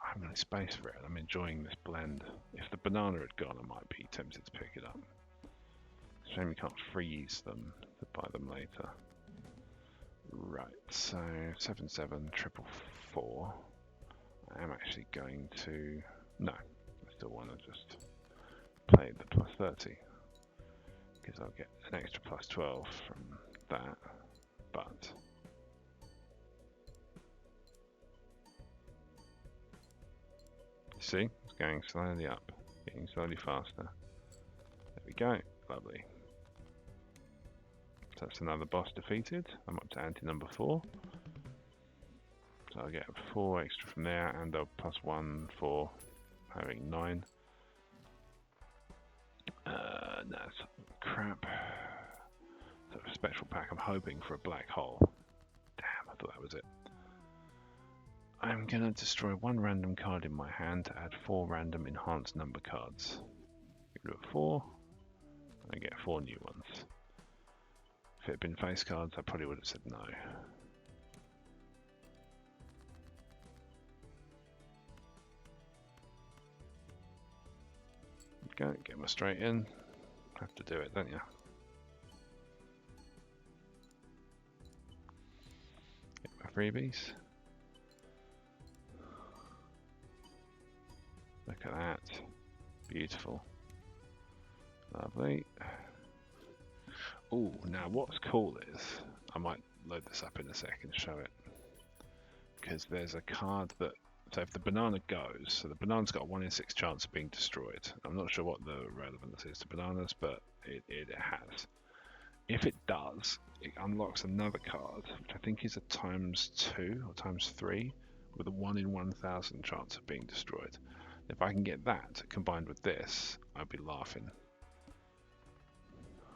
I haven't any space for it. I'm enjoying this blend. If the banana had gone, I might be tempted to pick it up. Shame you can't freeze them to buy them later. Right, so 7/7 triple 4. I am actually going to. No, I still want to just play the plus 30 because I'll get an extra plus 12 from that. But you see, it's going slowly up, getting slowly faster. There we go, lovely. So that's another boss defeated. I'm up to ante number 4. So I'll get 4 extra from there and a +1 for having 9. That's crap. So a special pack, I'm hoping for a black hole. Damn, I thought that was it. I'm going to destroy 1 random card in my hand to add 4 random enhanced number cards. Get rid of 4, and I get 4 new ones. If it had been face cards, I probably would have said no. Go, get my straight in. Have to do it, don't you? Get my freebies. Look at that. Beautiful. Lovely. Oh, now what's cool is, I might load this up in a second to show it. Because there's a card that, so if the banana goes, so the banana's got a 1 in 6 chance of being destroyed. I'm not sure what the relevance is to bananas, but it has. If it does, it unlocks another card, which I think is a ×2 or ×3, with a 1 in 1,000 chance of being destroyed. If I can get that combined with this, I'd be laughing.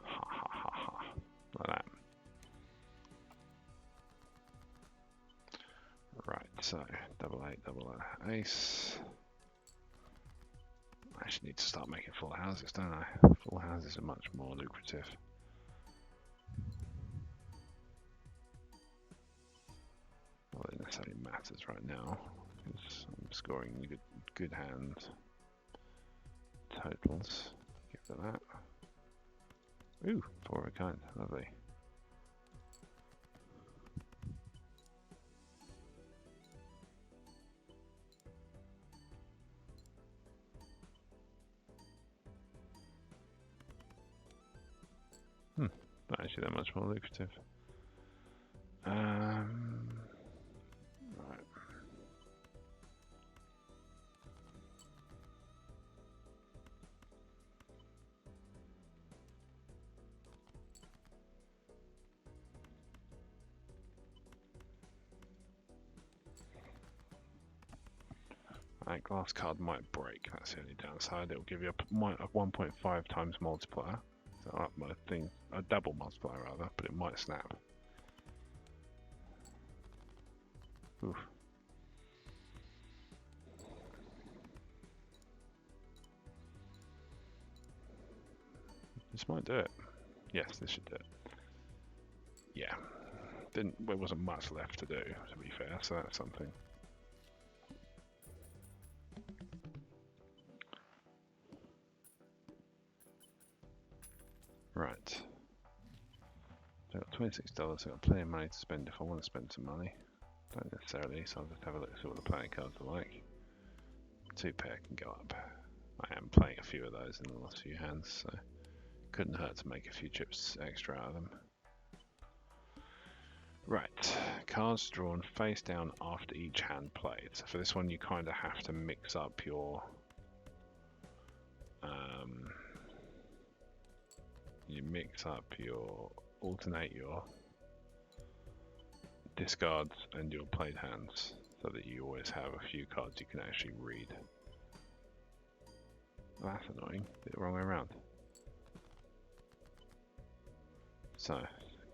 Ha ha ha ha. Like that. Right, so 8/8, ace. I actually need to start making full houses, don't I? Full houses are much more lucrative. Well, it necessarily matters right now because I'm scoring good hand totals. Give it that. Ooh, 4 of a kind, lovely. Not actually that much more lucrative. Right. That glass card might break, that's the only downside. It will give you a 1.5 times multiplier. So up my thing, a double multiplier rather, but it might snap. Oof. This might do it. Yes, this should do it. Yeah. There wasn't much left to do, to be fair, so that's something. Right. So I've got $26, I've got plenty of money to spend if I want to spend some money. Don't necessarily, so I'll just have a look, see what the playing cards are like. 2 pair can go up. I am playing a few of those in the last few hands, so couldn't hurt to make a few chips extra out of them. Right, cards drawn face down after each hand played. So for this one you kind of have to mix up your alternate your discards and your played hands. so that you always have a few cards you can actually read. Well, that's annoying. Did it the wrong way around. So,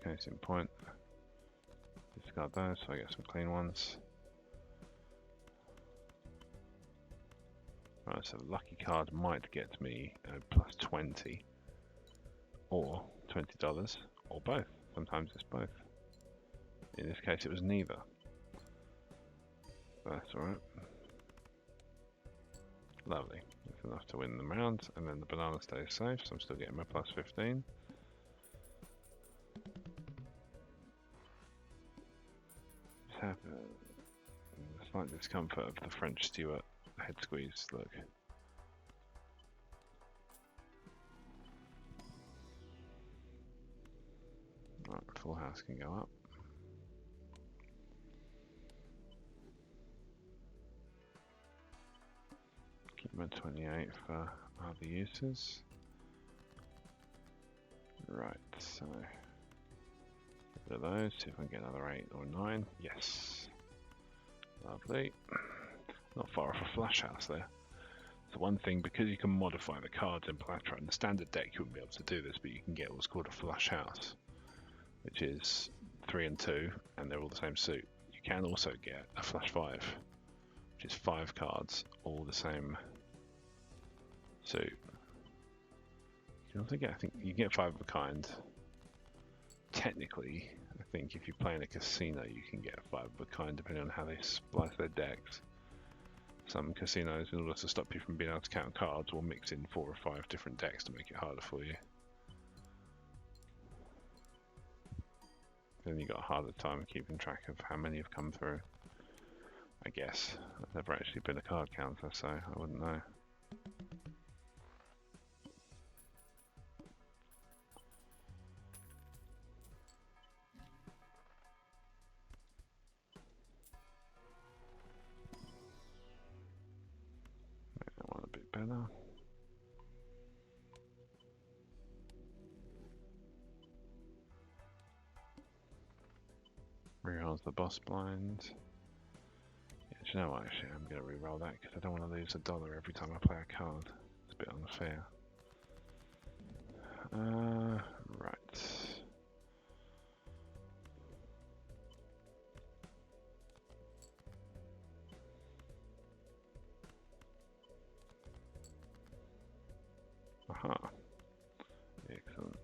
case in point, discard those so I get some clean ones. Right, so the lucky card might get me plus 20 or $20 or both. Sometimes it's both. In this case it was neither. But that's alright. Lovely. That's enough to win the round, and then the banana stays safe, so I'm still getting my plus 15. Just have a slight discomfort of the French Stewart head squeeze look. Right, full house can go up. Keep them at 28 for other uses. Right, so get rid of those, see if I can get another 8 or 9. Yes. Lovely. Not far off a flush house there. So one thing, because you can modify the cards in Balatro, in the standard deck you wouldn't be able to do this, but you can get what's called a flush house, which is 3 and 2, and they're all the same suit. You can also get a flush 5, which is 5 cards, all the same suit. You can also get, I think, you get 5 of a kind. Technically, I think if you play in a casino, you can get 5 of a kind, depending on how they splice their decks. Some casinos, in order to stop you from being able to count cards, will mix in 4 or 5 different decks to make it harder for you. Then you got a harder time keeping track of how many have come through. I guess. I've never actually been a card counter, so I wouldn't know. Make that one a bit better. Rerolls the boss blind. Yeah, do you know what, actually I'm going to reroll that because I don't want to lose $1 every time I play a card. It's a bit unfair. Right. Aha. Excellent.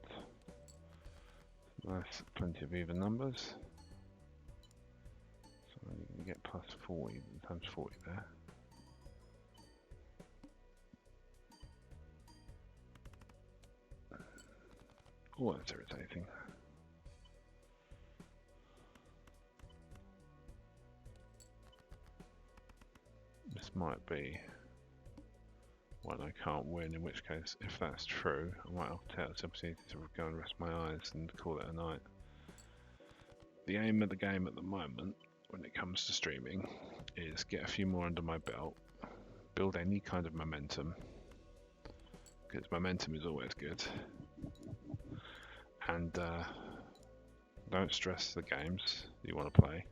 Nice, plenty of even numbers. So you can get plus 40 times 40 there. Oh, that's irritating. This might be one I can't win, in which case, if that's true, I might have to take this opportunity to go and rest my eyes and call it a night. The aim of the game at the moment, when it comes to streaming, is get a few more under my belt, build any kind of momentum, because momentum is always good, and don't stress the games you want to play,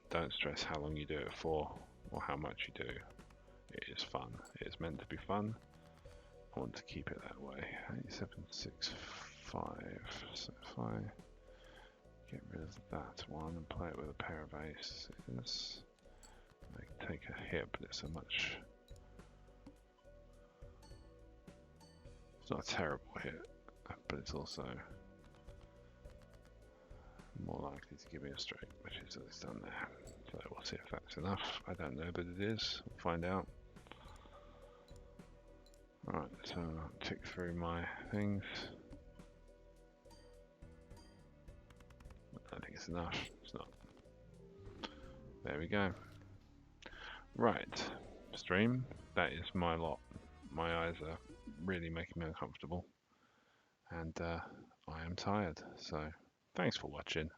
don't stress how long you do it for, or how much you do. It is fun. It is meant to be fun. I want to keep it that way. 8765. So if I get rid of that one and play it with a pair of aces, I take a hit, but it's a much... It's not a terrible hit, but it's also more likely to give me a straight, which is what it's done there. So we'll see if that's enough. I don't know, but it is. We'll find out. Right, so I'll tick through my things. I think it's enough. It's not. There we go. Right, stream. That is my lot. My eyes are really making me uncomfortable, and I am tired. So thanks for watching.